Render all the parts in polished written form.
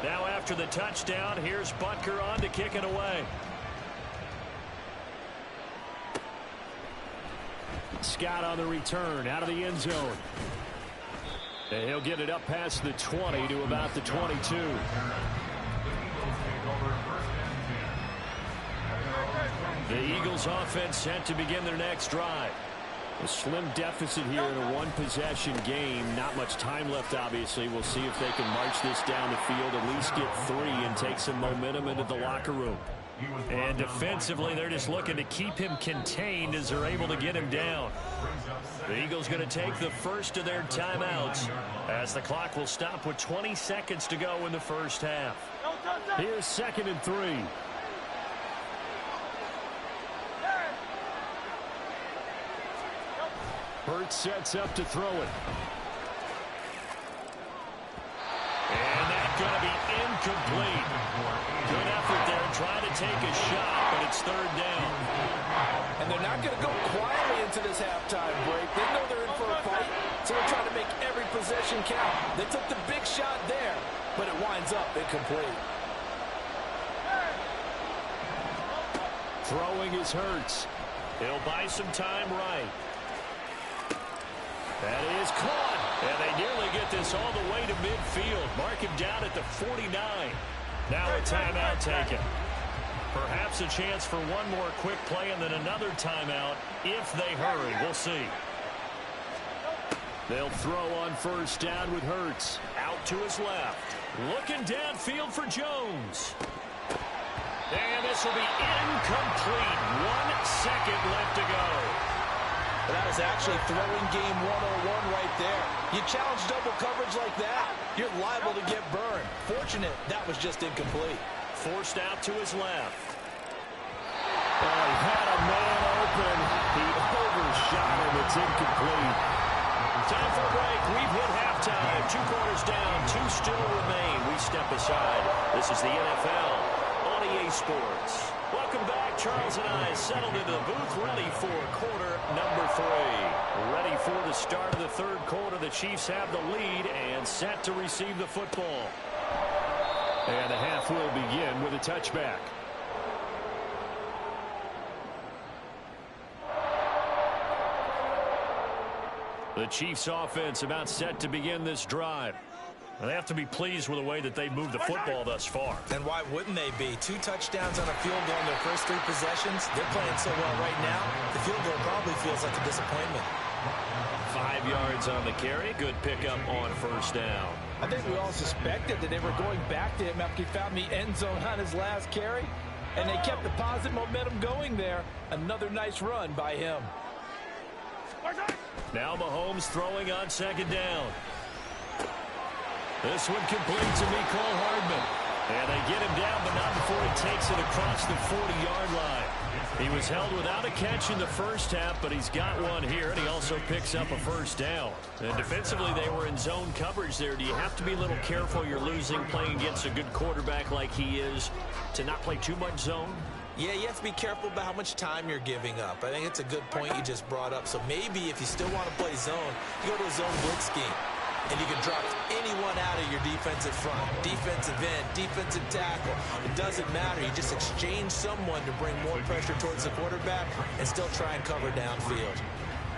Now after the touchdown, here's Butker on to kick it away. Scott on the return out of the end zone. And he'll get it up past the 20 to about the 22. The Eagles offense set to begin their next drive. A slim deficit here in a one-possession game. Not much time left, obviously. We'll see if they can march this down the field, at least get 3 and take some momentum into the locker room. And defensively, they're just looking to keep him contained as they're able to get him down. The Eagles going to take the first of their timeouts as the clock will stop with 20 seconds to go in the first half. Here's 2nd and 3. Hurts sets up to throw it. And that's going to be incomplete. Good effort there trying to take a shot, but it's 3rd down. And they're not going to go quietly into this halftime break. They know they're in for a fight, so they're trying to make every possession count. They took the big shot there, but it winds up incomplete. Throwing is Hurts. He'll buy some time right. That is caught. And they nearly get this all the way to midfield. Mark him down at the 49. Now a timeout taken. Perhaps a chance for one more quick play and then another timeout if they hurry. We'll see. They'll throw on 1st down with Hurts. Out to his left. Looking downfield for Jones. And this will be incomplete. 1 second left to go. That was actually throwing game 101 right there. You challenge double coverage like that, you're liable to get burned. Fortunate that was just incomplete. Forced out to his left. Oh, he had a man open. He overshot him. It's incomplete. Time for a break. We've hit halftime. 2 quarters down. 2 still remain. We step aside. This is the NFL on EA Sports. Welcome back. Charles and I settled into the booth, ready for quarter number 3. Ready for the start of the 3rd quarter. The Chiefs have the lead and set to receive the football. And the half will begin with a touchback. The Chiefs offense about set to begin this drive. They have to be pleased with the way that they've moved the football thus far. And why wouldn't they be? 2 touchdowns on a field goal in their first 3 possessions. They're playing so well right now, the field goal probably feels like a disappointment. 5 yards on the carry. Good pickup on 1st down. I think we all suspected that they were going back to him after he found the end zone on his last carry. And they kept the positive momentum going there. Another nice run by him. Now Mahomes throwing on 2nd down. This one complete to Mecole Hardman. And they get him down, but not before he takes it across the 40-yard line. He was held without a catch in the first half, but he's got one here, and he also picks up a 1st down. And defensively, they were in zone coverage there. Do you have to be a little careful you're losing playing against a good quarterback like he is to not play too much zone? Yeah, you have to be careful about how much time you're giving up. I think it's a good point you just brought up. So maybe if you still want to play zone, you go to a zone blitz scheme. And you can drop anyone out of your defensive front, defensive end, defensive tackle. It doesn't matter. You just exchange someone to bring more pressure towards the quarterback and still try and cover downfield.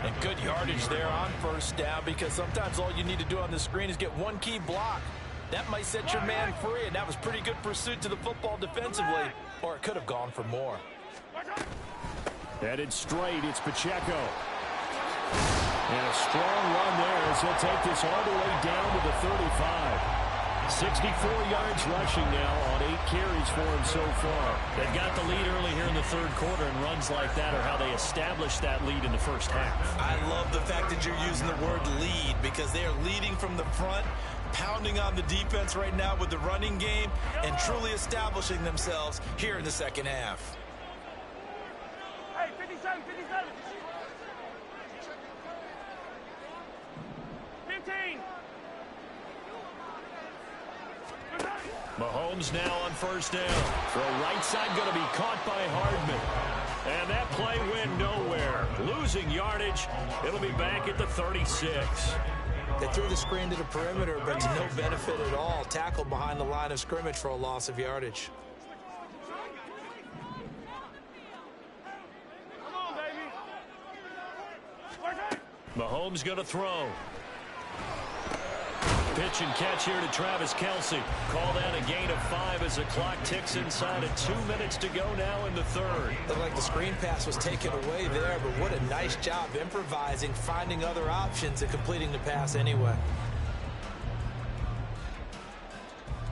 And good yardage there on 1st down, because sometimes all you need to do on the screen is get one key block. That might set your man free, and that was pretty good pursuit to the football defensively, or it could have gone for more. Headed straight, it's Pacheco. And a strong run there as he'll take this all the way down to the 35. 64 yards rushing now on 8 carries for him so far. They've got the lead early here in the 3rd quarter, and runs like that are how they established that lead in the first half. I love the fact that you're using the word lead, because they are leading from the front, pounding on the defense right now with the running game, and truly establishing themselves here in the 2nd half. Hey, 57, 57. 15. Mahomes now on 1st down. Throw right side going to be caught by Hardman. And that play went nowhere. Losing yardage. It'll be back at the 36. They threw the screen to the perimeter, but to no benefit at all. Tackled behind the line of scrimmage for a loss of yardage. Come on, baby. Mahomes going to throw. Pitch and catch here to Travis Kelce. Called out a gain of 5 as the clock ticks inside of 2 minutes to go now in the third. Looked like the screen pass was taken away there, but what a nice job improvising, finding other options, and completing the pass anyway.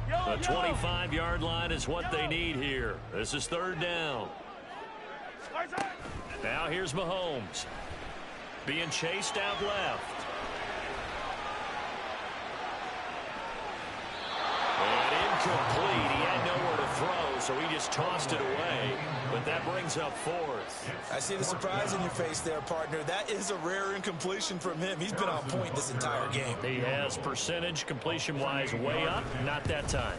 The 25-yard line is what they need here. This is third down. Now here's Mahomes. Being chased out left. And incomplete. He had nowhere to throw, so he just tossed it away. But that brings up fourth. I see the surprise in your face there, partner. That is a rare incompletion from him. He's been on point this entire game. He has percentage completion-wise way up. Not that time.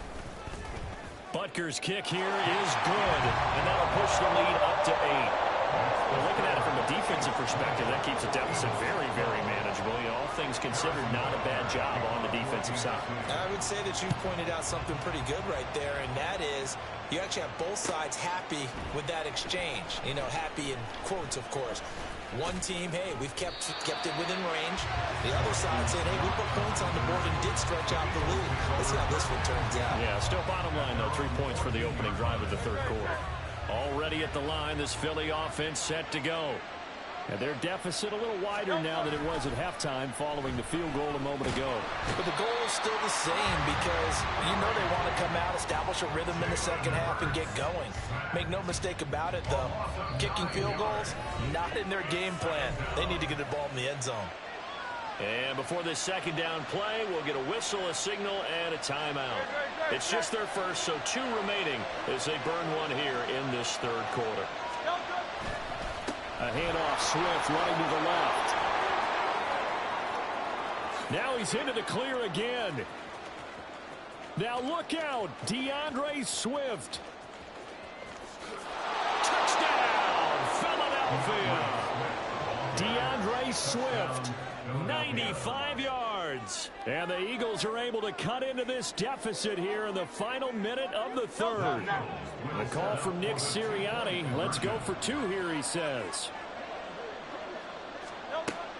Butker's kick here is good. And that'll push the lead up to 8. Well, looking at it from a defensive perspective, that keeps the deficit very, very manageable. All things considered, not a bad job on the defensive side. I would say that you've pointed out something pretty good right there, and that is you actually have both sides happy with that exchange. You know, happy in quotes, of course. One team, hey, we've kept it within range. The other side saying, hey, we put points on the board and did stretch out the lead. Let's see how this one turns out. Yeah, still bottom line, though, 3 points for the opening drive of the third quarter. Already at the line, this Philly offense set to go. And their deficit a little wider now than it was at halftime following the field goal a moment ago. But the goal is still the same because you know they want to come out, establish a rhythm in the second half, and get going. Make no mistake about it, though. Kicking field goals, not in their game plan. They need to get the ball in the end zone. And before this second down play, we'll get a whistle, a signal, and a timeout. It's just their first, so 2 remaining as they burn one here in this third quarter. A handoff, Swift running to the left. Now he's into the clear again. Now look out, DeAndre Swift. Touchdown, Philadelphia. DeAndre Swift, 95 yards. And the Eagles are able to cut into this deficit here in the final minute of the third. The call from Nick Sirianni. Let's go for 2 here, he says.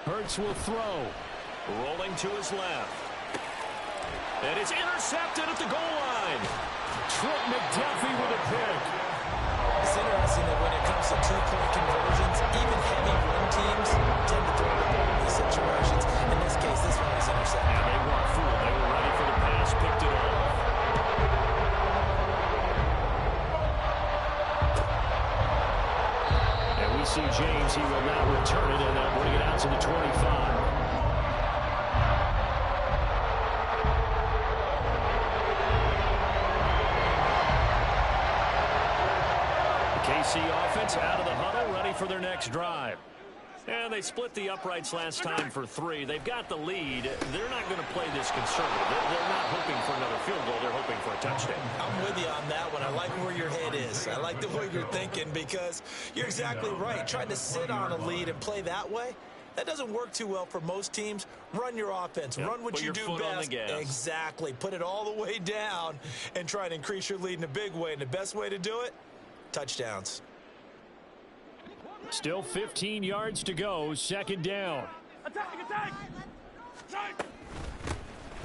Hurts will throw. Rolling to his left. And it's intercepted at the goal line. Trent McDuffie with a pick. It's interesting that when it comes to 2-point conversions, even heavy run teams tend to throw the ball in these situations. In this case, this one was intercepted. And they weren't fooled. They were ready for the pass, picked it off. And we see James. He will now return it, and they'll bring it out to the 25. KC offense out of the huddle, ready for their next drive. And they split the uprights last time for 3. They've got the lead. They're not going to play this conservative. They're not hoping for another field goal. They're hoping for a touchdown. I'm with you on that one. I like where your head is. I like the way you're thinking because you're exactly right. Trying to sit on a lead and play that way, that doesn't work too well for most teams. Run your offense. Yep. Run what you do best. Exactly. Put it all the way down and try and increase your lead in a big way. And the best way to do it, touchdowns. Still 15 yards to go. Second down. Attack, attack!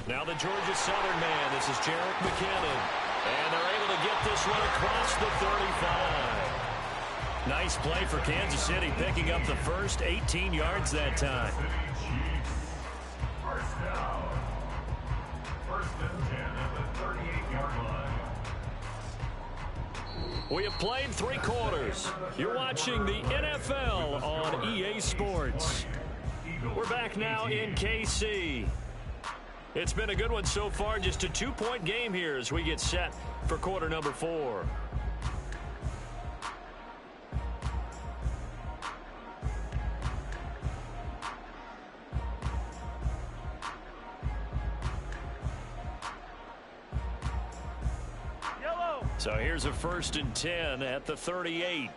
Now the Georgia Southern man. This is Jerick McKinnon. And they're able to get this one across the 35. Nice play for Kansas City, picking up the first 18 yards that time. First down. First and 10 at the 38-yard line. We have played 3 quarters. You're watching the NFL on EA Sports. We're back now in KC. It's been a good one so far. Just a 2-point game here as we get set for quarter number 4. So here's a 1st and 10 at the 38.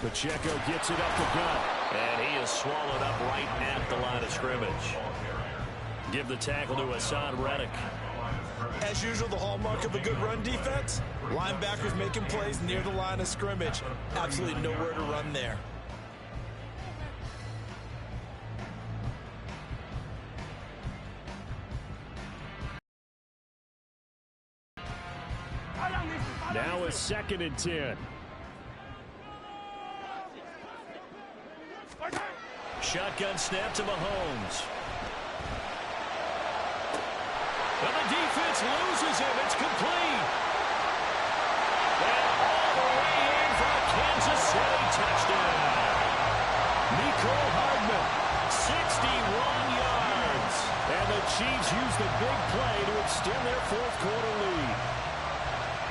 Pacheco gets it up the gut. And he is swallowed up right at the line of scrimmage. Give the tackle to Hassan Reddick. As usual, the hallmark of a good run defense, linebackers making plays near the line of scrimmage. Absolutely nowhere to run there. Now a 2nd and 10. Shotgun snap to Mahomes. And the defense loses him. It's complete. And all the way in for a Kansas City touchdown. Mecole Hardman, 61 yards. And the Chiefs use the big play to extend their 4th quarter lead.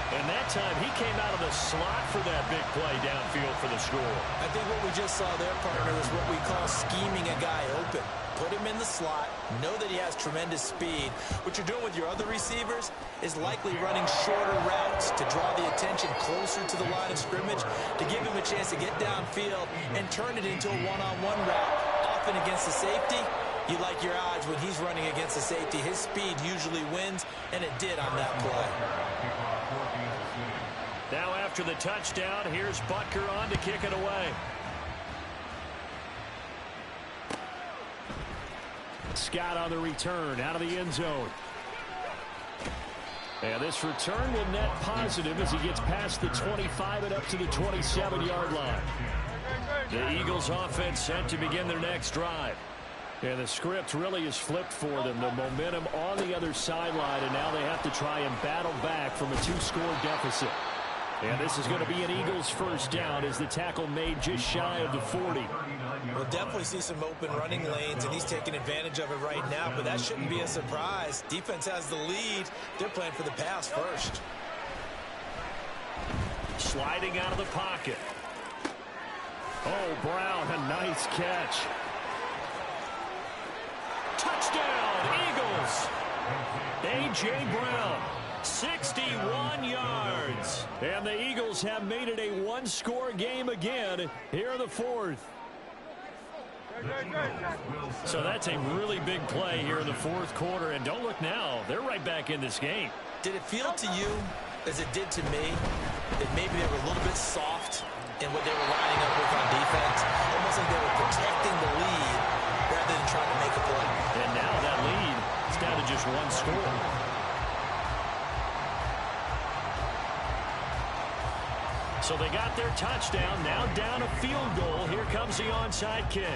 And that time, he came out of the slot for that big play downfield for the score. I think what we just saw there, partner, is what we call scheming a guy open. Put him in the slot, know that he has tremendous speed. What you're doing with your other receivers is likely running shorter routes to draw the attention closer to the line of scrimmage, to give him a chance to get downfield and turn it into a one-on-one route. Often against the safety, you like your odds when he's running against the safety. His speed usually wins, and it did on that play. Now after the touchdown, here's Butker on to kick it away. Scott on the return out of the end zone. And this return will net positive as he gets past the 25 and up to the 27-yard line. The Eagles offense set to begin their next drive. And the script really is flipped for them. The momentum on the other sideline, and now they have to try and battle back from a 2-score deficit. And this is going to be an Eagles first down as the tackle made just shy of the 40. We'll definitely see some open running lanes, and he's taking advantage of it right now, but that shouldn't be a surprise. Defense has the lead. They're playing for the pass first. Sliding out of the pocket. Oh, Brown, a nice catch. Touchdown, Eagles. A.J. Brown, 61 yards. And the Eagles have made it a 1-score game again here in the 4th. So that's a really big play here in the 4th quarter. And don't look now, they're right back in this game. Did it feel to you, as it did to me, that maybe they were a little bit soft in what they were lining up with on defense? Almost like they were protecting the lead rather than trying to make a play. And now that lead is down to just 1 score. So they got their touchdown, now down a field goal. Here comes the onside kick.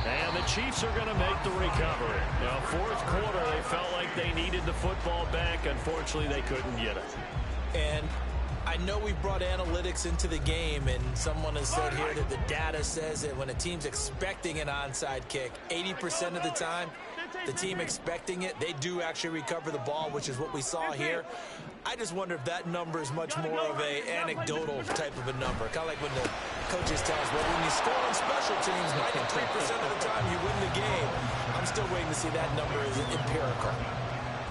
And the Chiefs are going to make the recovery. Now, 4th quarter, they felt like they needed the football back. Unfortunately, they couldn't get it. And I know we brought analytics into the game, and someone has said here that the data says that when a team's expecting an onside kick, 80% of the time, the team expecting it, they do actually recover the ball, which is what we saw here. I just wonder if that number is much more of a anecdotal type of a number. Kind of like when the coaches tell us, well, when you score on special teams, 93% of the time you win the game. I'm still waiting to see that number is empirical.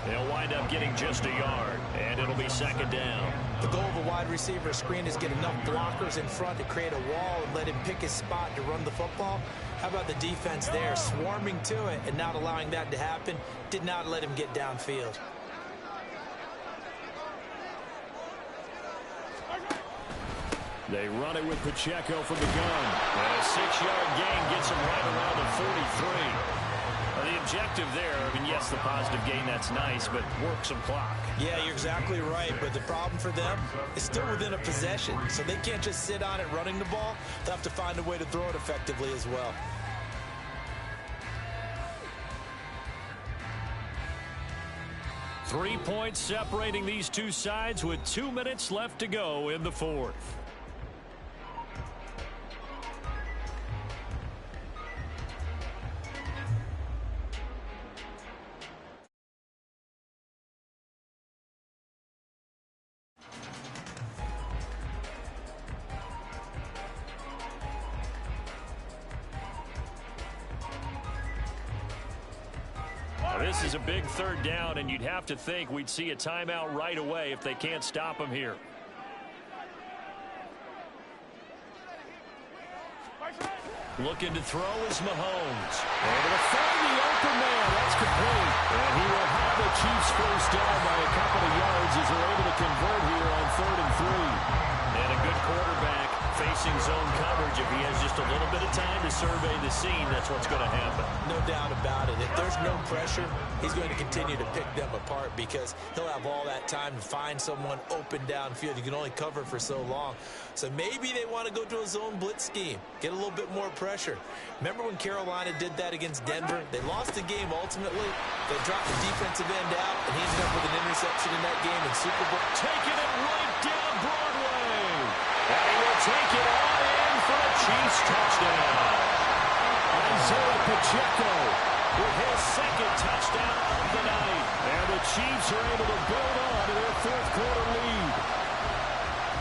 They'll wind up getting just a yard, and it'll be 2nd down. The goal of a wide receiver screen is get enough blockers in front to create a wall and let him pick his spot to run the football. How about the defense there, swarming to it and not allowing that to happen? Did not let him get downfield. They run it with Pacheco from the gun. And a 6-yard gain gets him right around the 43. The objective there, I mean, yes, the positive gain, that's nice, but work some clock. Yeah, you're exactly right, but the problem for them is still within a possession, so they can't just sit on it running the ball. They'll have to find a way to throw it effectively as well. Three points separating these two sides with 2 minutes left to go in the 4th. This is a big third down, and you'd have to think we'd see a timeout right away if they can't stop him here. Looking to throw is Mahomes. Able to find the open man. That's complete. And he will have the Chiefs first down by a couple of yards as they're able to convert here on 3rd and 3. And a good quarterback facing zone coverage. If he has just a little bit of time to survey the scene, that's what's going to happen. No doubt about it. If there's no pressure, he's going to continue to pick them apart because he'll have all that time to find someone open downfield. You can only cover for so long. So maybe they want to go to a zone blitz scheme, get a little bit more pressure. Remember when Carolina did that against Denver? They lost the game ultimately. They dropped the defensive end out, and he ended up with an interception in that game in Super Bowl. Taking it right down Broadway. And he will take it all in for a Chiefs touchdown. Isaiah Pacheco with his second touchdown of the night. And the Chiefs are able to build on to their 4th quarter lead.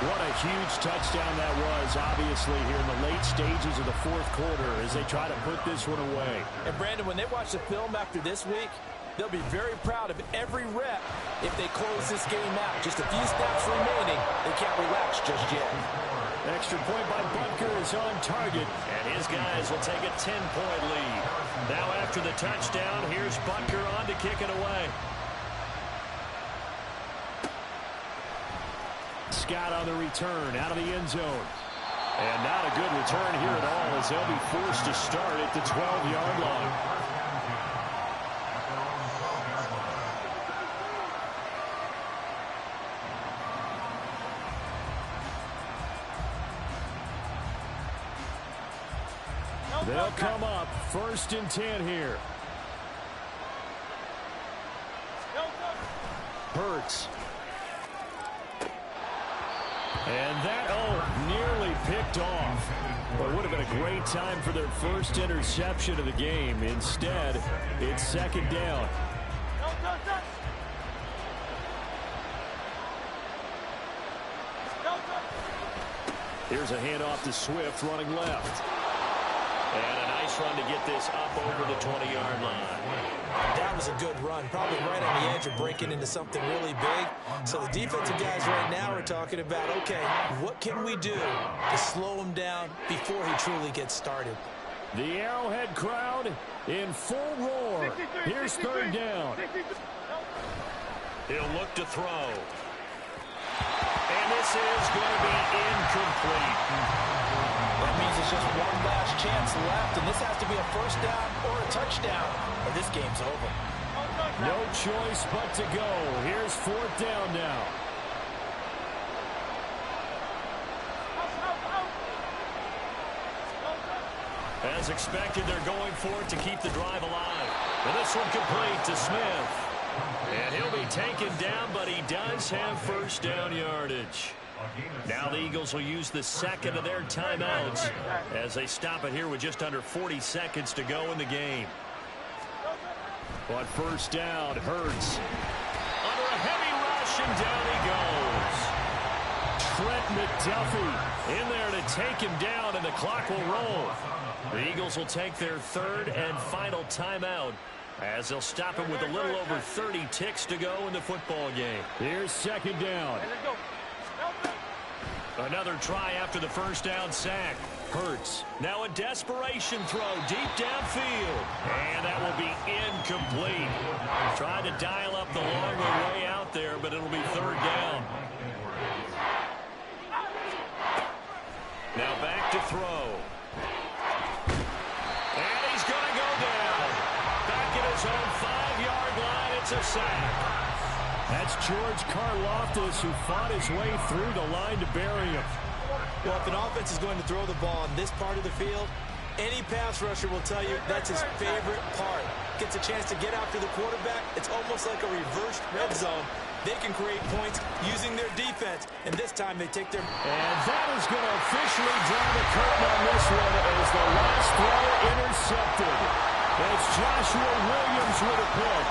What a huge touchdown that was, obviously, here in the late stages of the 4th quarter as they try to put this one away. And, Brandon, when they watch the film after this week, they'll be very proud of every rep if they close this game out. Just a few snaps remaining. They can't relax just yet. Extra point by Butker is on target, and his guys will take a 10-point lead. Now after the touchdown, here's Butker on to kick it away. Scott on the return out of the end zone. And not a good return here at all as they'll be forced to start at the 12-yard line. They'll come up 1st and 10 here. Hurts. And that, nearly picked off. But it would have been a great time for their first interception of the game. Instead, it's 2nd down. Here's a handoff to Swift running left. And a nice run to get this up over the 20-yard line. That was a good run, probably right on the edge of breaking into something really big. So the defensive guys right now are talking about, okay, what can we do to slow him down before he truly gets started? The Arrowhead crowd in full roar. Here's 3rd down. He'll look to throw. And this is going to be incomplete. That means it's just one last chance left, and this has to be a first down or a touchdown, or this game's over. No choice but to go. Here's 4th down now. As expected, they're going for it to keep the drive alive. And this one complete to Smith. And he'll be taken down, but he does have first down yardage. Now the Eagles will use the second of their timeouts as they stop it here with just under 40 seconds to go in the game. On first down, Hurts. Under a heavy rush, and down he goes. Trent McDuffie in there to take him down, and the clock will roll. The Eagles will take their 3rd and final timeout as they'll stop him with a little over 30 ticks to go in the football game. Here's 2nd down. Another try after the first down sack. Hurts. Now a desperation throw deep downfield. And that will be incomplete. Tried to dial up the long way out there, but it'll be 3rd down. Now back to throw. And he's going to go down. Back at his own 5-yard line. It's a sack. That's George Karlaftis, who fought his way through the line to bury him. Well, if an offense is going to throw the ball on this part of the field, any pass rusher will tell you that's his favorite part. Gets a chance to get after the quarterback. It's almost like a reversed red zone. They can create points using their defense, and this time they take their... And that is going to officially draw the curtain on this one as the last throw intercepted. It's Joshua Williams with a pick.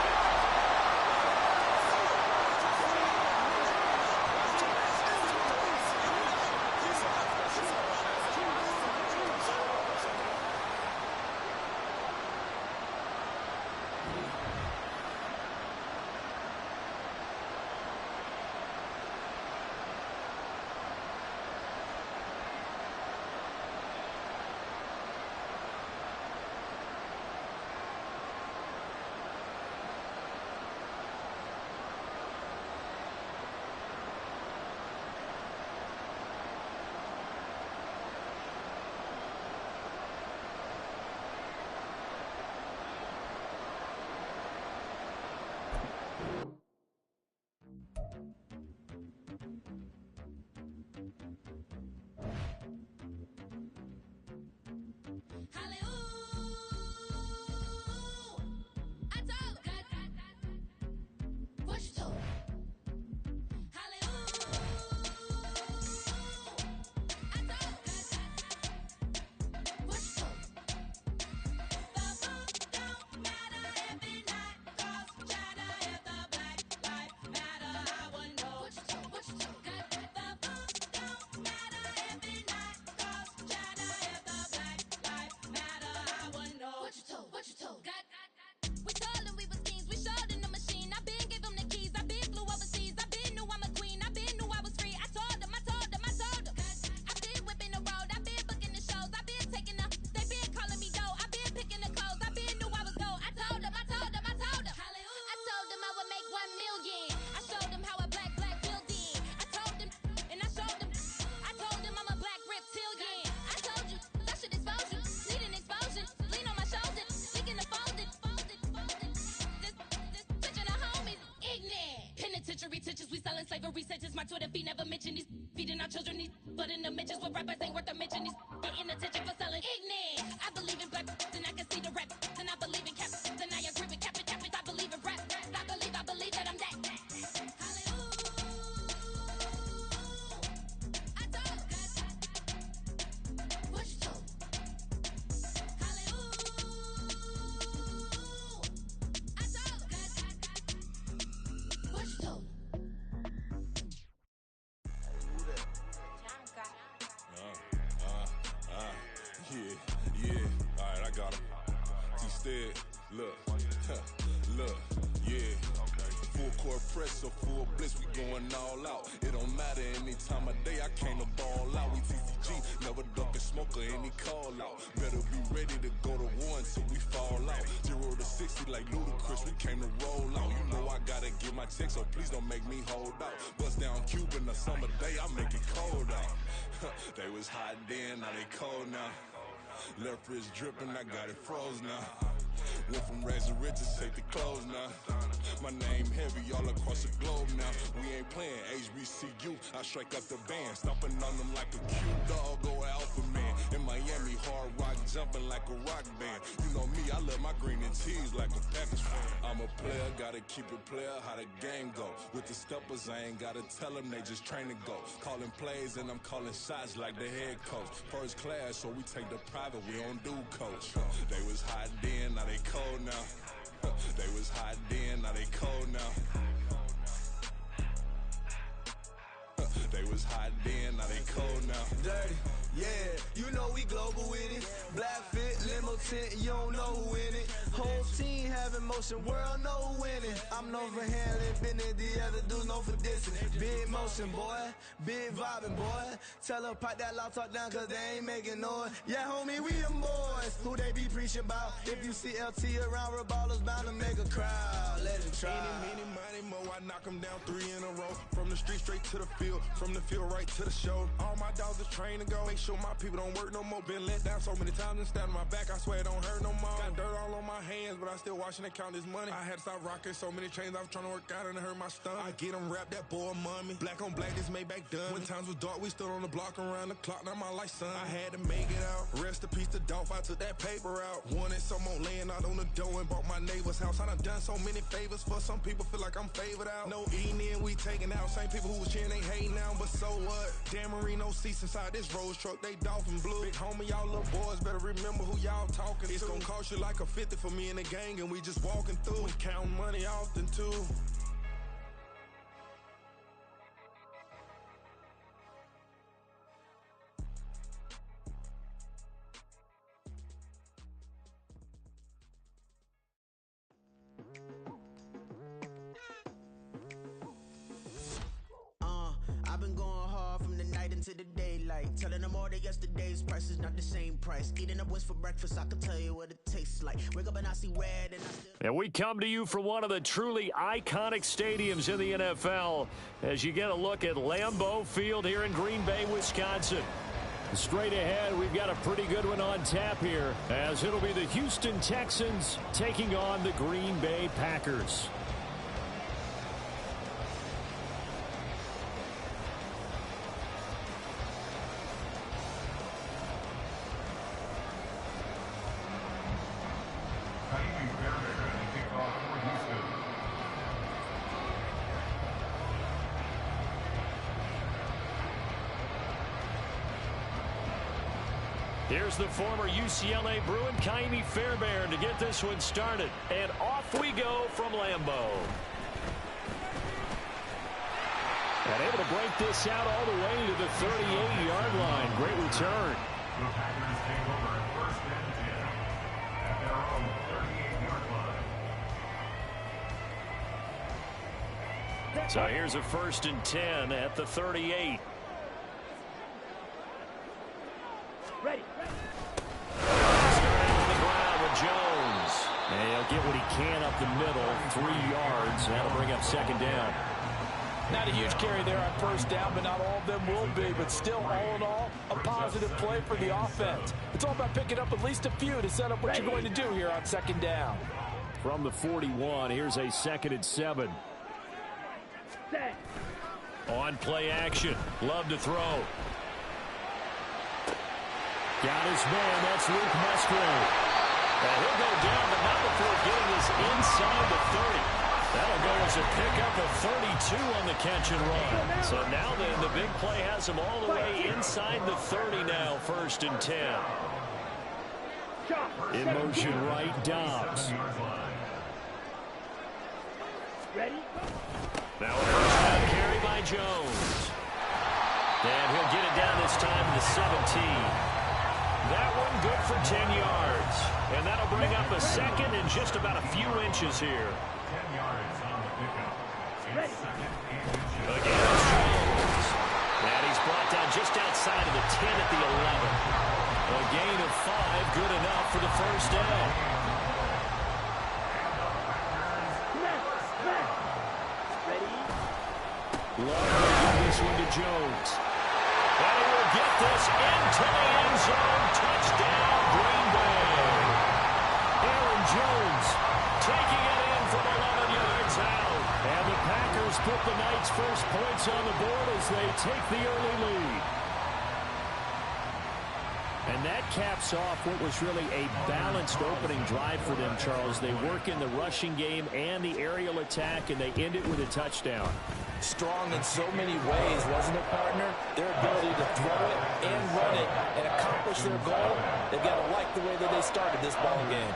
make 1 million. I showed them how a black building. I told them, and I showed them. I told them I'm a black reptilian. I told you, that should expose you. Need an explosion. Lean on my shoulder. Thinking of folded. This picture the homies. Ignorant. Penitentiary teachers, we selling slavery sentence. My Twitter feed never mention these. Feeding our children these. But in the mentions with rappers ain't worth a mention. These getting attention for selling ignorant. I believe in black, and I can see the rap. And I believe in cap, and I agree with cap. I believe in rap. I believe that I'm that. Hallelujah. I told God. What you told? Hallelujah. I told God. What you told? Yeah. All right, I got him. T-Stead, look, look, yeah. Full court press, so full blitz, we going all out. It don't matter any time of day, I came to ball out. We TCG, never duck a smoker, any call out. Better be ready to go to war until we fall out. 0 to 60 like Ludacris, we came to roll out. You know I gotta get my check, so please don't make me hold out. Bust down Cuban, a summer day, I make it cold out. They was hot then, now they cold now. Left wrist dripping, I got it froze now. Went from rags to riches, take the clothes now. My name heavy all across the globe now. We ain't playing HBCU, I strike up the band. Stomping on them like a cute dog or alpha man. In Miami, hard rock jumping like a rock band. You know me, I love my green and tees like a Packers fan. I'm a player, gotta keep it player, how the game go. With the steppers, I ain't gotta tell them, they just train to go. Calling plays and I'm calling shots like the head coach. First class, so we take the private, we don't do coach. They was hot then, now they cold now. They was hot then, now they cold now. They was hot then, now they cold now. Dirty, yeah, you know we global with it. Black fit, limo tint, you don't know who in it. Whole team having motion, world know who winning. I'm known for handling business, the other dudes known for dissing. Big motion, boy, big vibing, boy. Tell her pipe that loud talk down, cause they ain't making noise. Yeah, homie, we them boys, who they be preaching about. If you see LT around, Reballer's bound to make a crowd. Let it try. Any, money, mo, I knock them down 3 in a row. From the street straight to the field, from the field right to the show. All my dogs is trained to go. Make sure my people don't work no more. Been let down so many times and stabbed in my back. I swear it don't hurt no more. Got dirt all on my hands, but I still watching and count this money. I had to stop rocking so many chains. I was trying to work out and it hurt my stomach. I get them wrapped, that boy mommy. Black on black, this Maybach done. When times was dark, we stood on the block around the clock. Now my life, son. I had to make it out. Rest in peace to Dolph. I took that paper out. Wanted some more laying out on the dough and bought my neighbor's house. I done so many favors for some people. Feel like I'm favored out. No eating in, we taking out. Same people who was cheering, they hating now, but so what? Dan Marino seats inside this Rolls truck, they dolphin blue. Big homie, y'all little boys better remember who y'all talking to. It's gonna cost you like a 50 for me and the gang, and we just walking through. We counting money often too. I've been going hard from the night into the daylight. Telling them all that yesterday's price is not the same price. Eating up wings for breakfast, I can tell you what it tastes like. Wake up and I see red and I still... And we come to you from one of the truly iconic stadiums in the NFL as you get a look at Lambeau Field here in Green Bay, Wisconsin. Straight ahead, we've got a pretty good one on tap here as it'll be the Houston Texans taking on the Green Bay Packers. Here's the former UCLA Bruin, Ka'imi Fairbairn, to get this one started. And off we go from Lambeau. And able to break this out all the way to the 38-yard line. Great return. The Packers take over first and 10 at their own 38-yard line. So here's a first and 10 at the 38. Ready. On the ground with Jones. He'll They'll get what he can up the middle, 3 yards. That'll bring up second down. Not a huge carry there on first down, but not all of them will be. But still, all in all, a positive play for the offense. It's all about picking up at least a few to set up what you're going to do here on second down. From the 41, here's a 2nd and 7. On play action. Love to throw. Got his man. That's Luke Musgrave. And he'll go down, but not before getting this inside the 30. That'll go as a pickup of 32 on the catch and run. So now then, the big play has him all the way inside the 30 now, 1st and 10. In motion right, Dobbs. Now a first down carry by Jones. And he'll get it down this time to the 17. That one good for 10 yards. And that'll bring up a 2nd and just about a few inches here. 10 yards on the pickup. It's 2nd and inches. Again, it's Jones. And he's brought down just outside of the 10 at the 11. A gain of 5, good enough for the first down. Love to give this one to Jones. And he will get this into the end zone. Touchdown, Green Bay. Aaron Jones taking it in from 11 yards out. And the Packers put the night's first points on the board as they take the early lead. And that caps off what was really a balanced opening drive for them, Charles. They work in the rushing game and the aerial attack, and they end it with a touchdown. Strong in so many ways, wasn't it, partner? Their ability to throw it and run it and accomplish their goal, they've got to like the way that they started this ball game.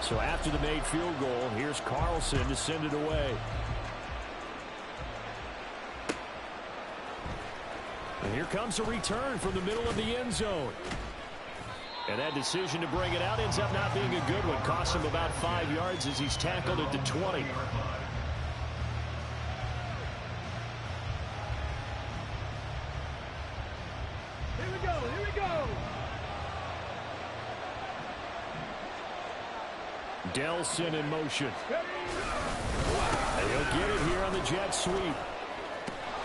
So after the made field goal, here's Carlson to send it away. And here comes a return from the middle of the end zone. And that decision to bring it out ends up not being a good one. Costs him about 5 yards as he's tackled at the 20. Here we go. Here we go. Delson in motion. And he'll get it here on the jet sweep.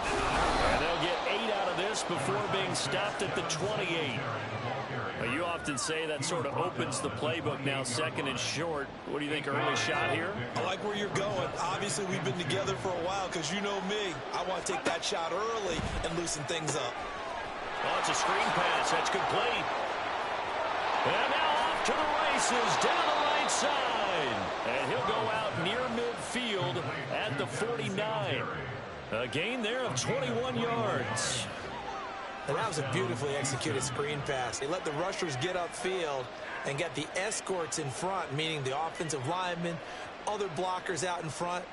And they'll get 8 out of this before being stopped at the 28. Well, you often say that sort of opens the playbook now, 2nd and short. What do you think, early shot here? I like where you're going. Obviously, we've been together for a while because you know me. I want to take that shot early and loosen things up. Oh, it's a screen pass. That's complete. And now off to the races down the right side. And he'll go out near midfield at the 49. A gain there of 21 yards. And that was a beautifully executed screen pass. They let the rushers get upfield and get the escorts in front, meaning the offensive linemen, other blockers out in front,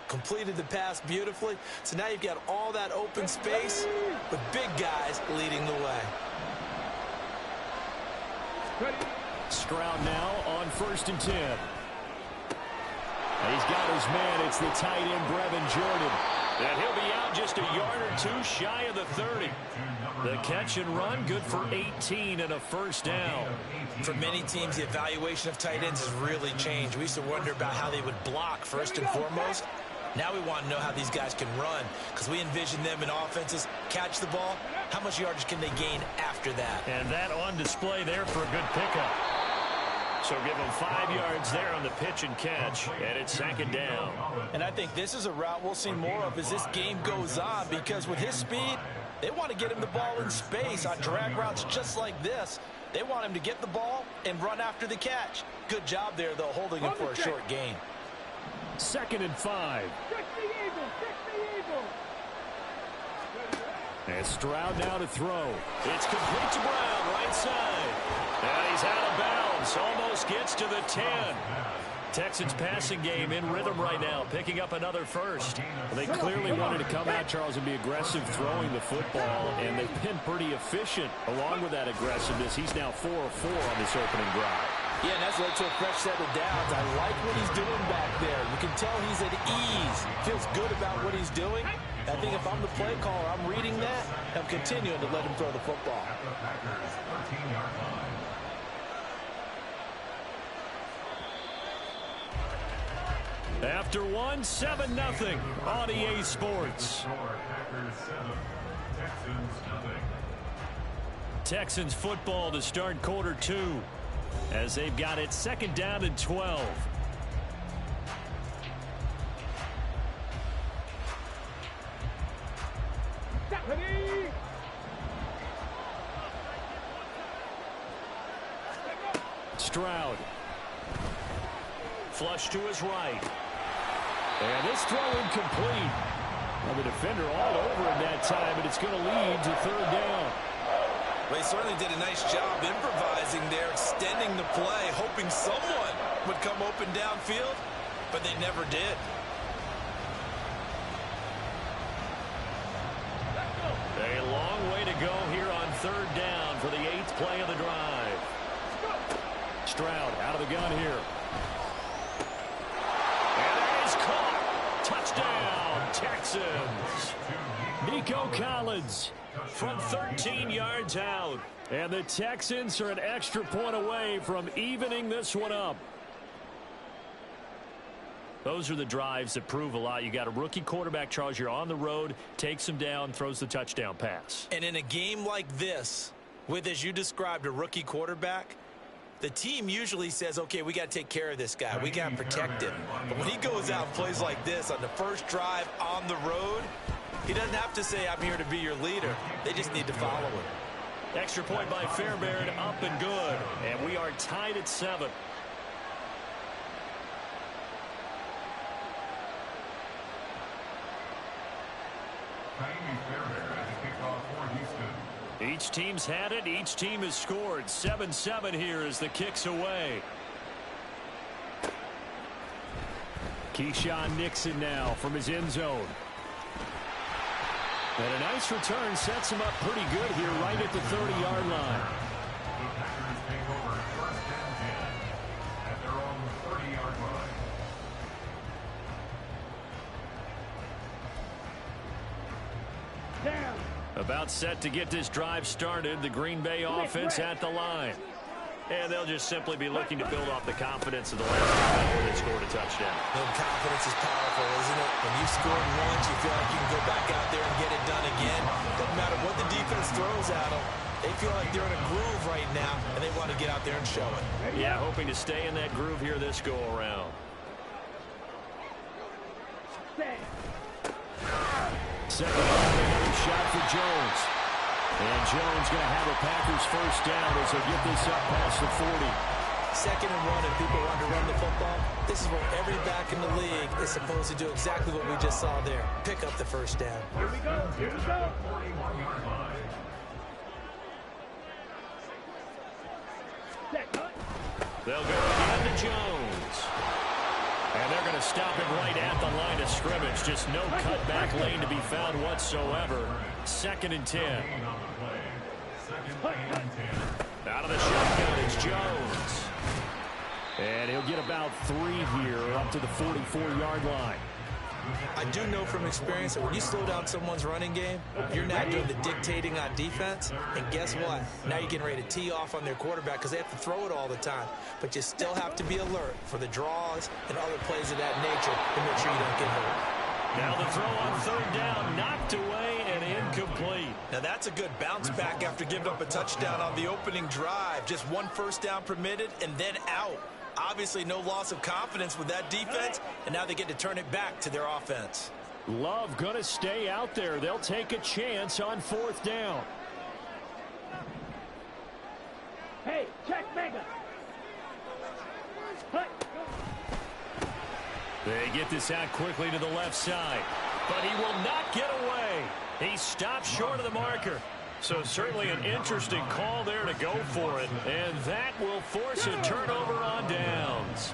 completed the pass beautifully. So now you've got all that open space with big guys leading the way. Stroud now on 1st and 10. And he's got his man. It's the tight end, Brevin Jordan. And he'll be out just a yard or two shy of the 30. The catch and run, good for 18 and a first down. For many teams, the evaluation of tight ends has really changed. We used to wonder about how they would block first and foremost. Now we want to know how these guys can run because we envision them in offenses catch the ball. How much yardage can they gain after that? And that on display there for a good pickup. So give him 5 yards there on the pitch and catch, and it's 2nd down. And I think this is a route we'll see more of as this game goes on because with his speed, they want to get him the ball in space on drag routes just like this. They want him to get the ball and run after the catch. Good job there, though, holding him for a short gain. 2nd and 5. And Stroud now to throw. It's complete to Brown, right side. And he's out of bounds. Almost gets to the 10. Texans passing game in rhythm right now, picking up another first. They clearly wanted to come out, Charles, and be aggressive throwing the football, and they've been pretty efficient along with that aggressiveness. He's now 4 of 4 on this opening drive. Yeah, and that's led to a fresh set of downs. I like what he's doing back there. You can tell he's at ease. Feels good about what he's doing. I think if I'm the play caller, I'm reading that. I'm continuing to let him throw the football. After one, 7-0 on EA Sports. Packers 7, Texans nothing. Texans football to start quarter 2 as they've got it 2nd down and 12. Stroud. Flush to his right. And this throw incomplete. Well, the defender all over him that time, and it's going to lead to 3rd down. Well, he certainly did a nice job improvising there, extending the play, hoping someone would come open downfield, but they never did. A long way to go here on 3rd down for the 8th play of the drive. Stroud out of the gun here. And it is caught. Touchdown, Texans. Nico Collins from 13 yards out. And the Texans are an extra point away from evening this one up. Those are the drives that prove a lot. You got a rookie quarterback, Charles. You're on the road, takes him down, throws the touchdown pass. And in a game like this, with, as you described, a rookie quarterback, the team usually says, okay, we got to take care of this guy. We got to protect him. But when he goes out and plays like this on the first drive on the road, he doesn't have to say, I'm here to be your leader. They just need to follow him. Extra point by Fairbairn, up and good. And we are tied at 7. Each team's had it. Each team has scored. 7-7 here as the kick's away. Keyshawn Nixon now from his end zone. And a nice return sets him up pretty good here right at the 30-yard line. The Packers take over 1st and 10 at their own 30-yard line. Down. About set to get this drive started. The Green Bay offense at the line. And they'll just simply be looking to build off the confidence of the last time where they scored a touchdown. And confidence is powerful, isn't it? When you scored once, you feel like you can go back out there and get it done again. Doesn't matter what the defense throws at them. They feel like they're in a groove right now, and they want to get out there and show it. Yeah, hoping to stay in that groove here this go-around. Second down, another shot for Jones. And Jones going to have a Packers first down as they get this up past the 40. 2nd and 1, and people want to run the football. This is where every back in the league is supposed to do exactly what we just saw there. Pick up the first down. Here we go. Here we go. 41-yard line. They'll go again to Jones. And they're going to stop him right at the line of scrimmage. Just no cutback lane to be found whatsoever. 2nd and 10. Out of the shotgun is Jones. And he'll get about 3 here up to the 44-yard line. I do know from experience that when you slow down someone's running game, you're not doing the dictating on defense. And guess what? Now you're getting ready to tee off on their quarterback because they have to throw it all the time. But you still have to be alert for the draws and other plays of that nature to make sure you don't get hurt. Now the throw on 3rd down, knocked away and incomplete. Now that's a good bounce back after giving up a touchdown on the opening drive. Just 1 first down permitted and then out. Obviously no loss of confidence with that defense, and now they get to turn it back to their offense. Love going to stay out there. They'll take a chance on 4th down. Hey, check Mega. They get this out quickly to the left side, but he will not get away. He stopped short of the marker. So certainly an interesting call there to go for it, and that will force a turnover on downs.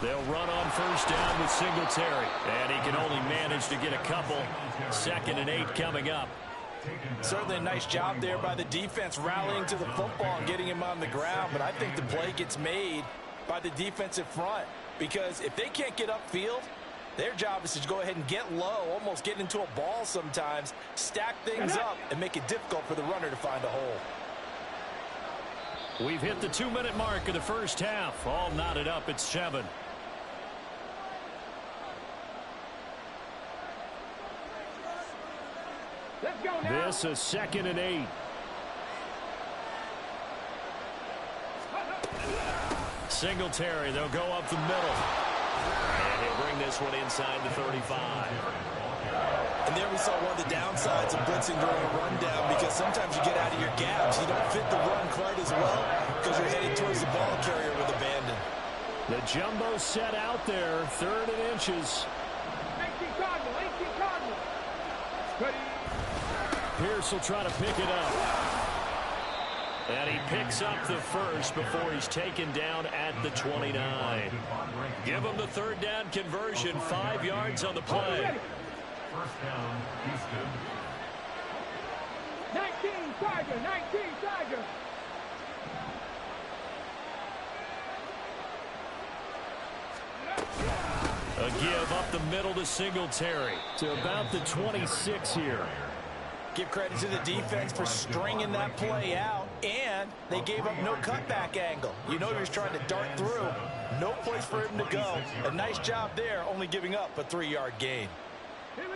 They'll run on 1st down with Singletary, and he can only manage to get a couple. 2nd and 8 coming up. Certainly a nice job there by the defense rallying to the football and getting him on the ground, but I think the play gets made by the defensive front because if they can't get upfield, their job is to go ahead and get low, almost get into a ball sometimes, stack things up, and make it difficult for the runner to find a hole. We've hit the 2-minute mark of the first half. All knotted up at 7. Let's go now. This is 2nd and 8. Singletary, they'll go up the middle. And he'll bring this one inside the 35. And there we saw one of the downsides of blitzing during a rundown, because sometimes you get out of your gaps. You don't fit the run quite as well because you're headed towards the ball carrier with abandon. The jumbo set out there, 3rd and inches. 18 Cardinal, 18 Cardinal. Ready. Pierce will try to pick it up. And he picks up the first before he's taken down at the 29. Give him the 3rd down conversion, 5 yards on the play. First down, Houston. 19 Tiger, 19 Tiger. A give up the middle to Singletary to about the 26 here. Give credit to the defense for stringing that play out, and they gave up no cutback angle. You know he was trying to dart through. No place for him to go. A nice job there, only giving up a 3-yard gain.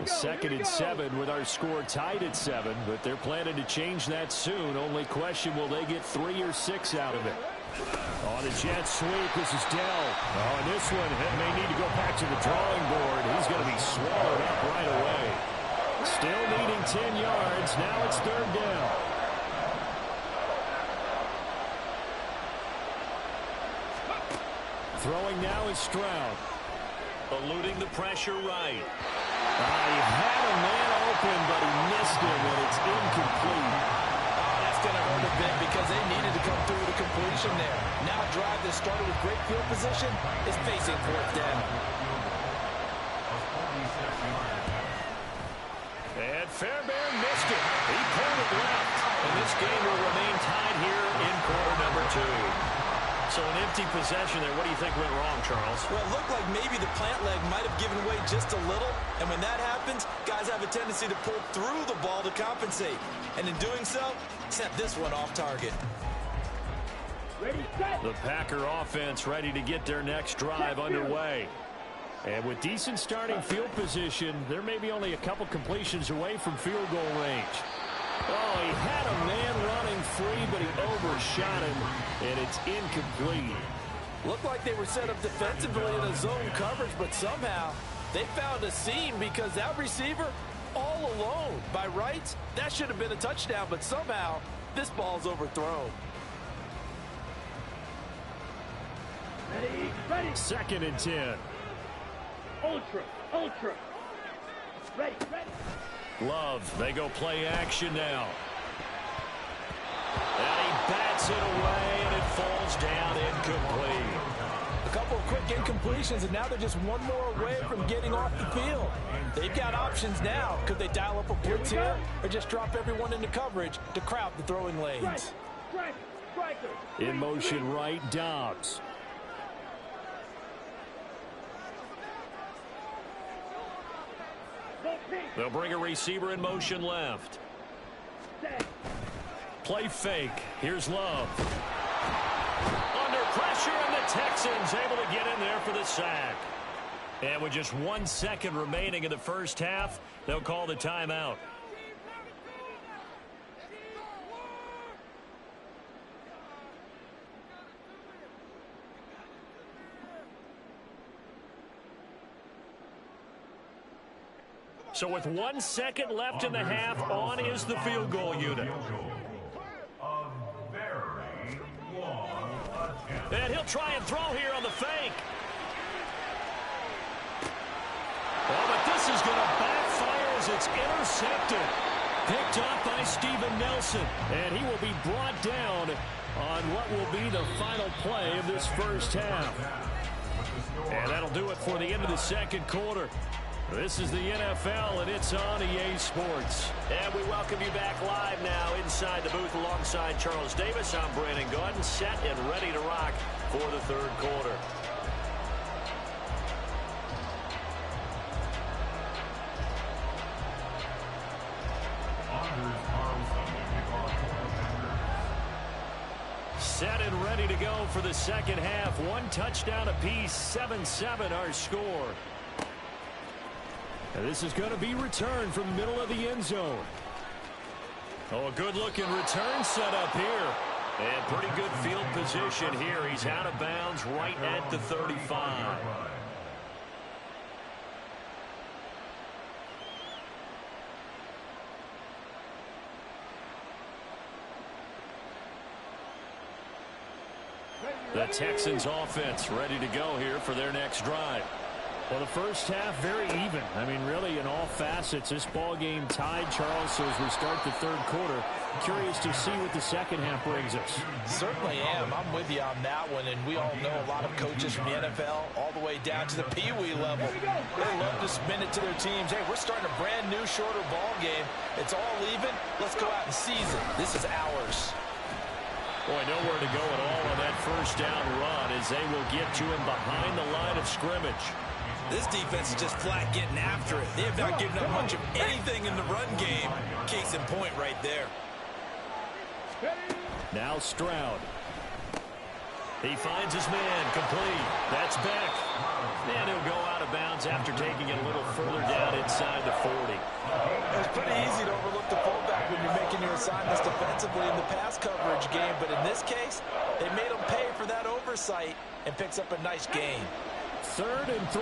2nd and 7 with our score tied at 7, but they're planning to change that soon. Only question, will they get 3 or 6 out of it? On the jet sweep, this is Dell. Oh, and this one may need to go back to the drawing board. He's going to be swallowed up right away. Still needing 10 yards. Now it's 3rd down. Throwing now is Stroud. Eluding the pressure right. He had a man open, but he missed him, and it's incomplete. Oh, that's going to hurt a bit because they needed to come through with a completion there. Now a drive that started with great field position is facing 4th down. And Fairbairn missed it. He pulled it left. And this game will remain tied here in quarter number 2. So an empty possession there. What do you think went wrong, Charles? Well, it looked like maybe the plant leg might have given way just a little. And when that happens, guys have a tendency to pull through the ball to compensate. And in doing so, sent this one off target. Ready, set. The Packer offense ready to get their next drive underway. And with decent starting field position, there may be only a couple completions away from field goal range. Oh, he had a man running free, but he overshot him, and it's incomplete. Looked like they were set up defensively in a zone coverage, but somehow they found a seam because that receiver all alone. By rights, that should have been a touchdown, but somehow this ball's overthrown. Ready, ready. 2nd and 10. Ultra, ultra. Ready, ready. Love, they go play action now. And he bats it away, and it falls down incomplete. A couple of quick incompletions, and now they're just one more away from getting off the field. They've got options now. Could they dial up a blitz here or just drop everyone into coverage to crowd the throwing lanes? In motion right, Dobbs. They'll bring a receiver in motion left. Play fake. Here's Love. Under pressure, and the Texans able to get in there for the sack. And with just 1 second remaining in the first half, they'll call the timeout. So with 1 second left in the half, on is the field goal unit. And he'll try and throw here on the fake. Oh, but this is going to backfire as it's intercepted. Picked off by Steven Nelson. And he will be brought down on what will be the final play of this first half. And that'll do it for the end of the second quarter. This is the NFL, and it's on EA Sports. And we welcome you back live now inside the booth alongside Charles Davis. I'm Brandon Gaudin, set and ready to rock for the third quarter. set and ready to go for the second half. One touchdown apiece, 7-7 our score. And this is going to be returned from the middle of the end zone. Oh, a good-looking return set up here. And pretty good field position here. He's out of bounds right at the 35. The Texans offense ready to go here for their next drive. Well, the first half very even. I mean, really, in all facets, this ball game tied, Charles. So as we start the third quarter, curious to see what the second half brings us. Certainly am. I'm with you on that one. And we all know a lot of coaches from the NFL all the way down to the Pee-wee level. They love to spin it to their teams. Hey, we're starting a brand new, shorter ball game. It's all even. Let's go out and seize it. This is ours. Boy, nowhere to go at all on that first down run as they will get to him behind the line of scrimmage. This defense is just flat getting after it. They have not given up much of anything in the run game. Case in point right there. Now Stroud. He finds his man complete. That's Beck. And he'll go out of bounds after taking it a little further down inside the 40. It's pretty easy to overlook the fullback when you're making your assignments defensively in the pass coverage game. But in this case, they made him pay for that oversight and picks up a nice gain. 3rd and 3.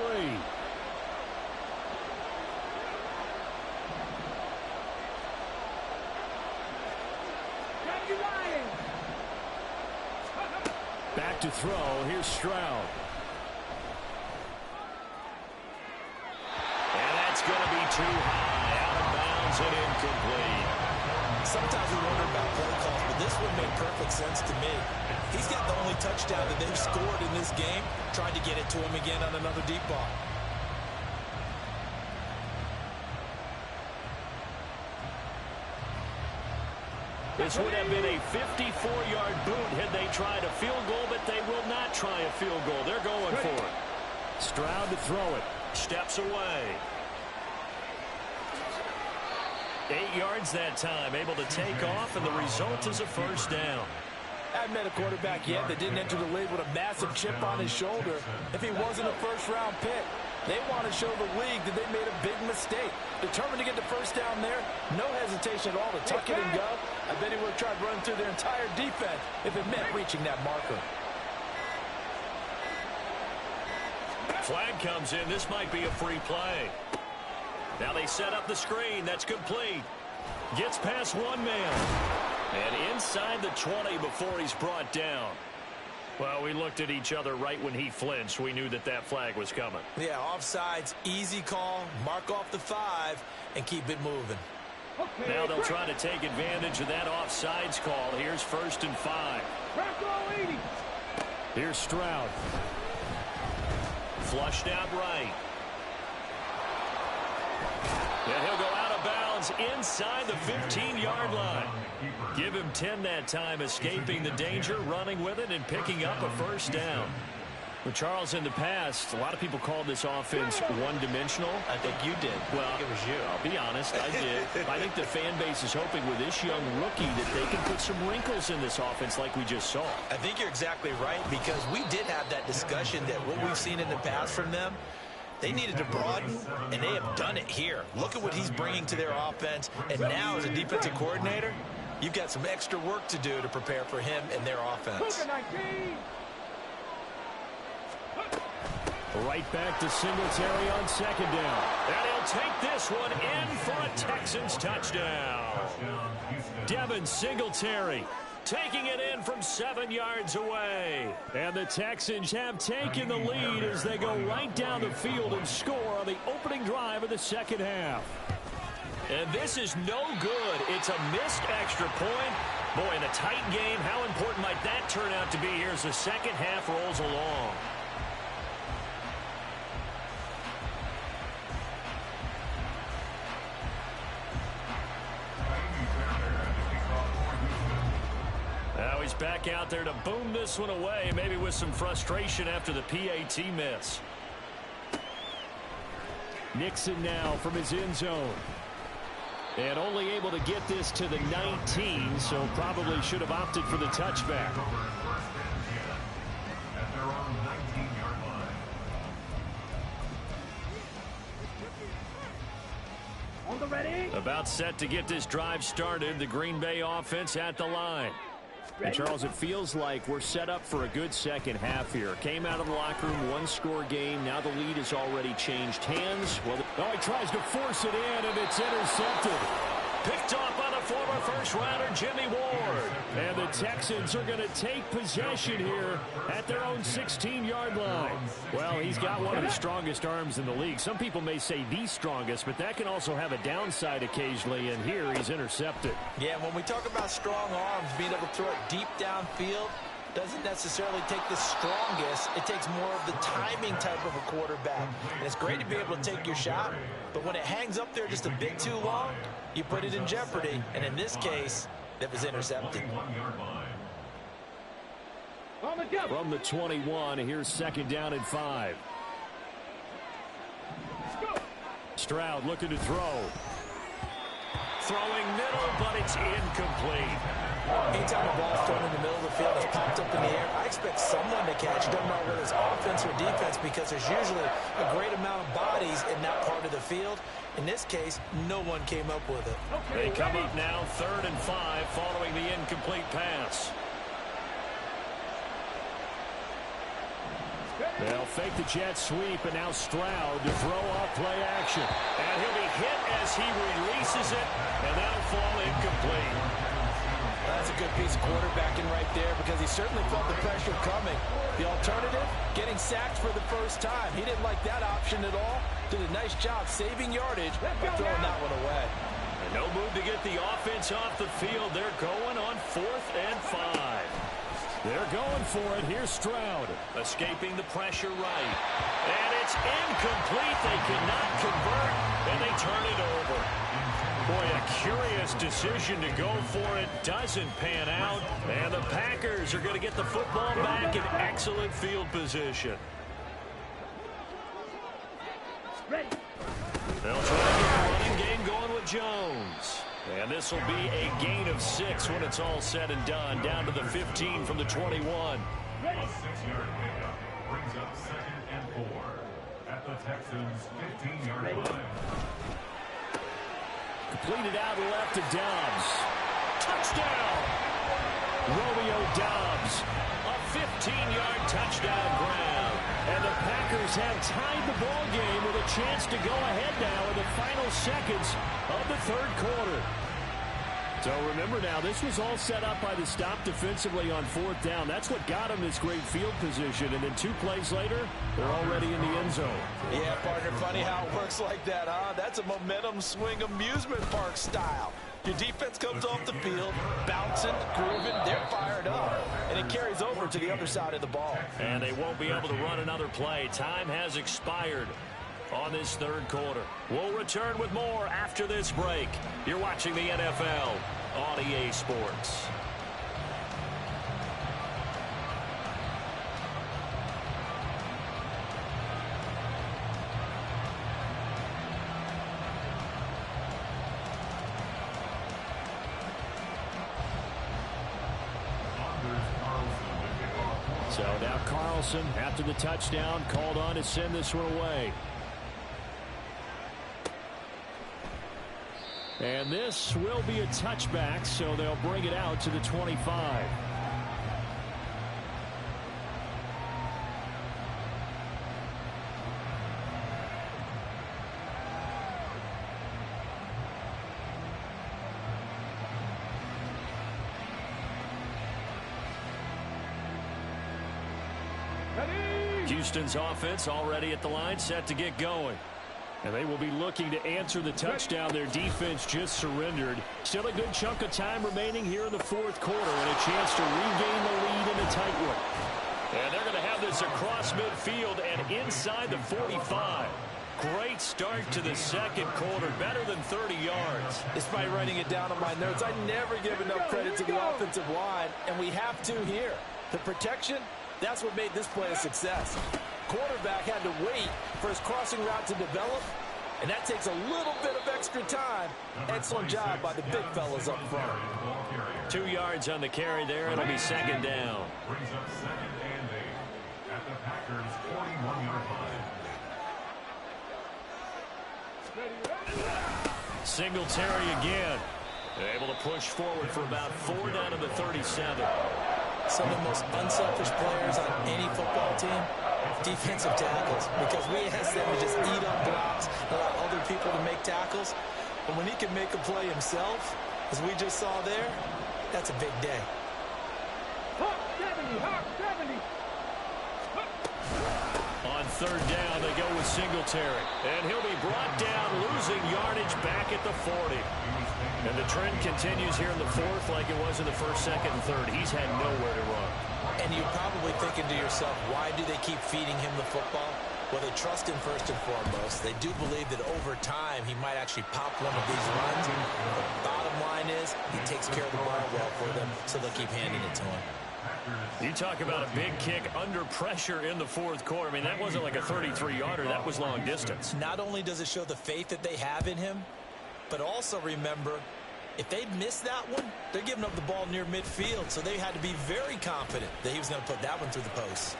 Back to throw. Here's Stroud. And that's going to be too high. Out of bounds and incomplete. Sometimes we wonder about play calls, but this one made perfect sense to me. He's got the only touchdown that they've scored in this game. Tried to get it to him again on another deep ball. This would have been a 54-yard boot had they tried a field goal, but they will not try a field goal. They're going for it. Stroud to throw it. Steps away. 8 yards that time, able to take off, and the result is a first down. I haven't met a quarterback yet that didn't enter the league with a massive chip on his shoulder. If he wasn't a first-round pick, they want to show the league that they made a big mistake. Determined to get the first down there, no hesitation at all to tuck it and go. I bet he would have tried running through their entire defense if it meant reaching that marker. Flag comes in. This might be a free play. Now they set up the screen. That's complete. Gets past one man. And inside the 20 before he's brought down. Well, we looked at each other right when he flinched. We knew that that flag was coming. Yeah, offsides, easy call, mark off the 5, and keep it moving. Now they'll try to take advantage of that offsides call. Here's 1st and 5. Here's Stroud. Flushed out right. And he'll go out of bounds inside the 15-yard line. Give him 10 that time, escaping the danger, running with it, and picking up a first down. Well, Charles, in the past, a lot of people called this offense one-dimensional. I think you did. Well, I think it was you. I'll be honest, I did. I think the fan base is hoping with this young rookie that they can put some wrinkles in this offense like we just saw. I think you're exactly right, because we did have that discussion that what we've seen in the past from them, they needed to broaden, and they have done it here. Look at what he's bringing to their offense, and now as a defensive coordinator, you've got some extra work to do to prepare for him and their offense. Right back to Singletary on 2nd down. And he'll take this one in for a Texans touchdown. Devin Singletary taking it in from 7 yards away. And the Texans have taken the lead as they go right down the field and score on the opening drive of the second half. And this is no good. It's a missed extra point. Boy, in a tight game, how important might that turn out to be here as the second half rolls along? Now he's back out there to boom this one away, maybe with some frustration after the PAT miss. Nixon now from his end zone. And only able to get this to the 19, so probably should have opted for the touchback. On the ready. About set to get this drive started, the Green Bay offense at the line. And Charles, it feels like we're set up for a good second half here. Came out of the locker room, one-score game. Now the lead has already changed hands. Well, he tries to force it in, and it's intercepted. Picked off by the former first-rounder, Jimmy Ward. And the Texans are going to take possession here at their own 16-yard line. Well, he's got one of the strongest arms in the league. Some people may say the strongest, but that can also have a downside occasionally, and here he's intercepted. Yeah, when we talk about strong arms, being able to throw it deep downfield doesn't necessarily take the strongest. It takes more of the timing type of a quarterback. And it's great to be able to take your shot, but when it hangs up there just a bit too long, you put it in jeopardy. And in this case, it was intercepted. From the 21, here's second down and 5. Stroud looking to throw. Throwing middle, but it's incomplete. Anytime the ball's thrown in the middle of the field, it's popped up in the air, I expect someone to catch. Doesn't matter whether it's offense or defense, because there's usually a great amount of bodies in that part of the field. In this case, no one came up with it. They come up now 3rd and 5 following the incomplete pass. They'll fake the jet sweep, and now Stroud to throw off play action. And he'll be hit as he releases it, and that'll fall incomplete. That's a good piece of quarterbacking right there, because he certainly felt the pressure coming. The alternative, getting sacked for the first time. He didn't like that option at all. Did a nice job saving yardage by throwing that one away. And no move to get the offense off the field. They're going on 4th and 5. They're going for it. Here's Stroud. Escaping the pressure right. And it's incomplete. They cannot convert, and they turn it over. Boy, a curious decision to go for it. Doesn't pan out. And the Packers are going to get the football back in excellent field position. Ready. They'll try to get the running game going with Jones. And this will be a gain of 6 when it's all said and done. Down to the 15 from the 21. A 6-yard pickup brings up 2nd and 4 at the Texans' 15-yard line. Completed out left to Dobbs. Touchdown! Romeo Dobbs. A 15-yard touchdown grab. And the Packers have tied the ball game with a chance to go ahead now in the final seconds of the 3rd quarter. So remember now, this was all set up by the stop defensively on 4th down. That's what got them this great field position. And then 2 plays later, they're already in the end zone. Yeah, partner, funny how it works like that, huh? That's a momentum swing amusement park style. Your defense comes off the field, bouncing, grooving, they're fired up, and it carries over to the other side of the ball. And they won't be able to run another play. Time has expired on this 3rd quarter. We'll return with more after this break. You're watching the NFL on EA Sports. So now Carlson, after the touchdown, called on to send this one away. And this will be a touchback, so they'll bring it out to the 25. Houston's offense already at the line, set to get going. And they will be looking to answer the touchdown their defense just surrendered. Still a good chunk of time remaining here in the 4th quarter, and a chance to regain the lead in the tight one. And they're going to have this across midfield and inside the 45. Great start to the 2nd quarter, better than 30 yards. Despite writing it down on my notes, I never give enough credit to the offensive line, and we have to here. The protection, that's what made this play a success. Quarterback had to wait for his crossing route to develop, And that takes a little bit of extra time. Excellent job by the big fellas up front. 2 yards on the carry there. It'll be second down. Brings up second and 8 at the Packers' 41-yard line. Singletary again. Able to push forward for about 4 down to the 37. Some of the most unselfish players on any football team, defensive tackles, because we ask them to just eat up blocks, allow other people to make tackles. But when he can make a play himself, as we just saw there, that's a big day. Hawk 70, Hawk 70. On third down, they go with Singletary. And he'll be brought down, losing yardage back at the 40. And the trend continues here in the fourth like it was in the first, second, and third. He's had nowhere to run. And you're probably thinking to yourself, why do they keep feeding him the football? Well, they trust him first and foremost. They do believe that over time he might actually pop one of these runs. The bottom line is he takes care of the ball well for them, so they'll keep handing it to him. You talk about a big kick under pressure in the fourth quarter. I mean, that wasn't like a 33-yarder. That was long distance. Not only does it show the faith that they have in him, but also remember, if they'd missed that one, they're giving up the ball near midfield, so they had to be very confident that he was going to put that one through the post.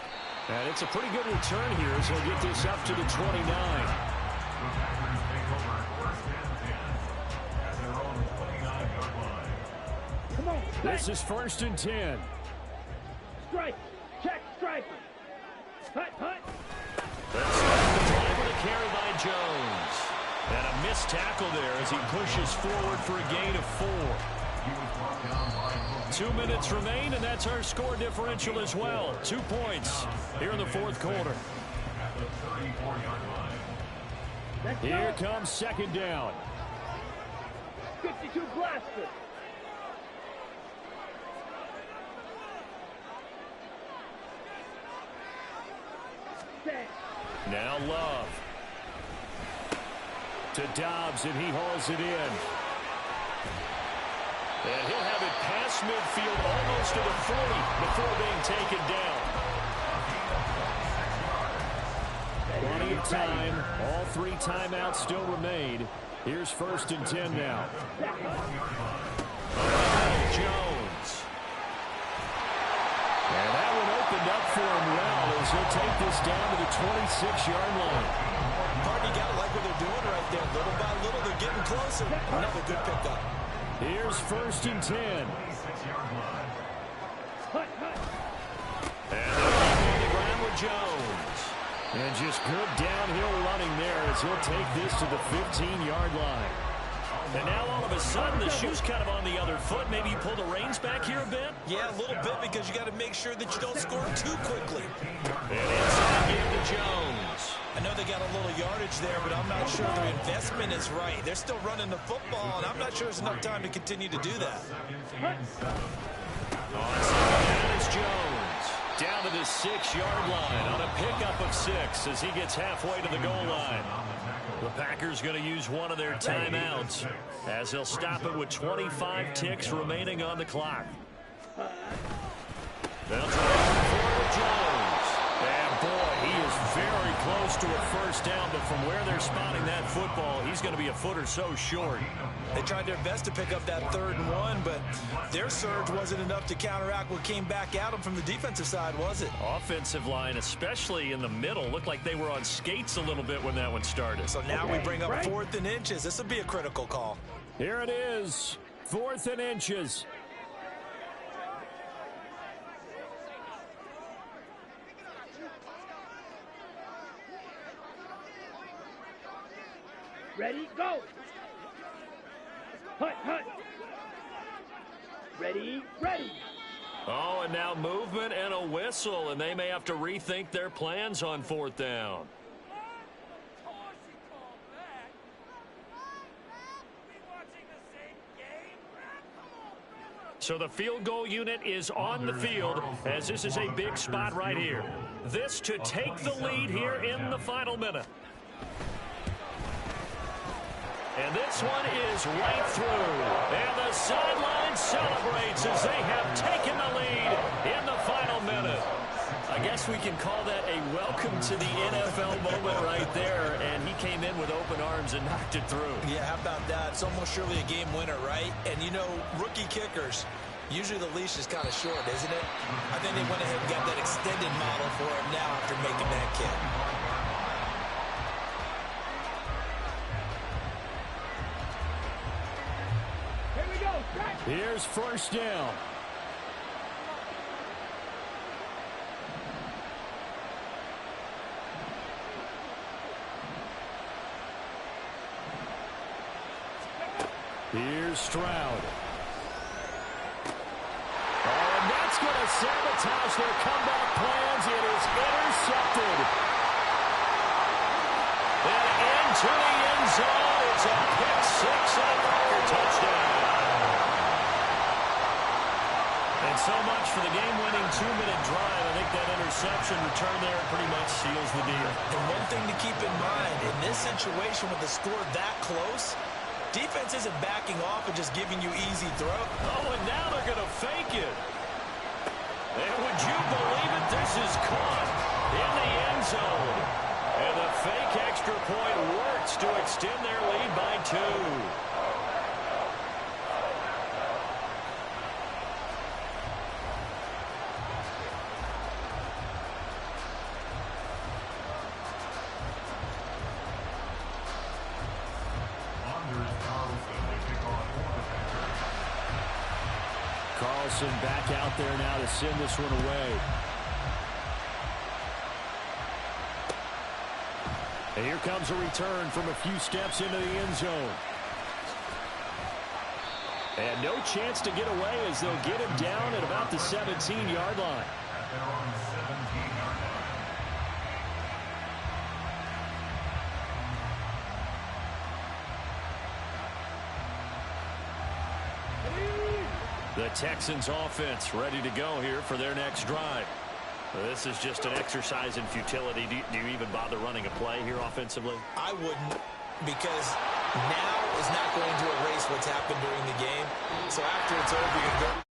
And it's a pretty good return here as he'll get this up to the 29. The Packers take over first and 10 at their own 29-yard line. Come on. This is first and 10. Strike. Check striker. Hut, hut. That's the drive with a carry by Jones. And a missed tackle there as he pushes forward for a gain of 4. 2 minutes remain, and that's our score differential as well. 2 points here in the fourth quarter. Here comes second down. 52 blaster. Now Love. To Dobbs, and he hauls it in. And he'll have it past midfield, almost to the 40, before being taken down. Plenty of time. All 3 timeouts still remain. Here's first and 10 now. Jones. And that one opened up for him well as he'll take this down to the 26-yard line. Party got to like what they're doing right there. Little by little, they're getting closer. Another good pickup. Here's first and 10. And they're on the ground with Jones. And just good downhill running there as he'll take this to the 15-yard line. And now all of a sudden the shoe's kind of on the other foot. Maybe you pull the reins back here a bit? Yeah, a little bit, because you got to make sure that you don't score too quickly. And inside game to Jones. I know they got a little yardage there, but I'm not sure their investment is right. They're still running the football, and I'm not sure there's enough time to continue to do that. On second down is Jones. Down to the 6-yard line on a pickup of 6 as he gets halfway to the goal line. The Packers going to use one of their timeouts as they'll stop it with 25 ticks remaining on the clock. They'll try for Jones. And boy, he is very close to a first down, but from where they're spotting that football, he's going to be a foot or so short. They tried their best to pick up that 3rd and 1, but their surge wasn't enough to counteract what came back at them from the defensive side, was it? Offensive line, especially in the middle, looked like they were on skates a little bit when that one started. So now we bring up 4th and inches. This will be a critical call. Here it is, 4th and inches. Ready, go. Hut, hut. Ready, ready. Oh, and now movement and a whistle, and they may have to rethink their plans on 4th down. So the field goal unit is on the field as this is a big spot right here. This to take the lead here in the final minute. And this one is right through. And the sideline celebrates as they have taken the lead in the final minute. Again, guess we can call that a welcome to the NFL moment right there, and he came in with open arms and knocked it through. Yeah, how about that? It's almost surely a game winner, right? And, you know, rookie kickers, usually the leash is kind of short, isn't it? I think they went ahead and got that extended model for him now after making that kick. Here we go. Strike. Here's first down. Here's Stroud. Oh, and that's going to sabotage their comeback plans. It is intercepted. And into the end zone. It's a pick six and a Packer touchdown. And so much for the game-winning 2-minute drive. I think that interception return there pretty much seals the deal. And one thing to keep in mind, in this situation with the score that close, defense isn't backing off and just giving you easy throw. Oh, and now they're going to fake it. And would you believe it? This is caught in the end zone. And the fake extra point works to extend their lead by 2. Carlson back out there now to send this one away. And here comes a return from a few steps into the end zone. And no chance to get away as they'll get him down at about the 17-yard line. At their own 17-yard line. The Texans offense ready to go here for their next drive. This is just an exercise in futility. Do you even bother running a play here offensively? I wouldn't, because now is not going to erase what's happened during the game. So after it's over, you go.